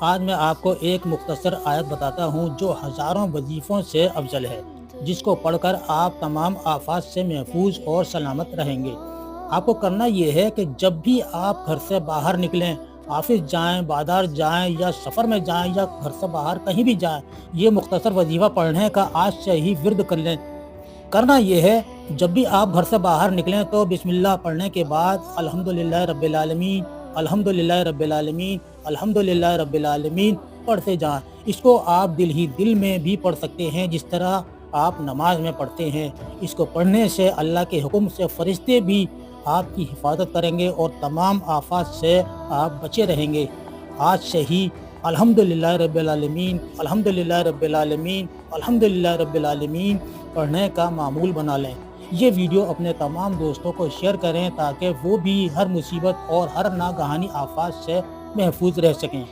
आज मैं आपको एक मुख्तसर आयत बताता हूँ जो हज़ारों वजीफ़ों से अफजल है, जिसको पढ़कर आप तमाम आफात से महफूज और सलामत रहेंगे। आपको करना ये है कि जब भी आप घर से बाहर निकलें, ऑफिस जाएँ, बाज़ार जाएँ या सफ़र में जाएँ या घर से बाहर कहीं भी जाएँ, ये मुख्तसर वजीफ़ा पढ़ने का आज से ही विर्द कर लें। करना ये है, जब भी आप घर से बाहर निकलें तो बिस्मिल्लाह पढ़ने के बाद अल्हम्दुलिल्लाह रब्बिल आलमीन, अल्हम्दुलिल्लाह रब्बिल आलमीन, अल्हम्दुलिल्लाह रब्बिल आलमीन पढ़ते जाएँ। इसको आप दिल ही दिल में भी पढ़ सकते हैं, जिस तरह आप नमाज में पढ़ते हैं। इसको पढ़ने से अल्लाह के हुक्म से फ़रिश्ते भी आपकी हिफाज़त करेंगे और तमाम आफ़ात से आप बचे रहेंगे। आज से ही अल्हम्दुलिल्लाह रब्बिल आलमीन, अल्हम्दुलिल्लाह रब्बिल आलमीन, अल्हम्दुलिल्लाह रब्बिल आलमीन पढ़ने का मामूल बना लें। ये वीडियो अपने तमाम दोस्तों को शेयर करें ताकि वो भी हर मुसीबत और हर नागहानी आफात से महफूज रह सकें।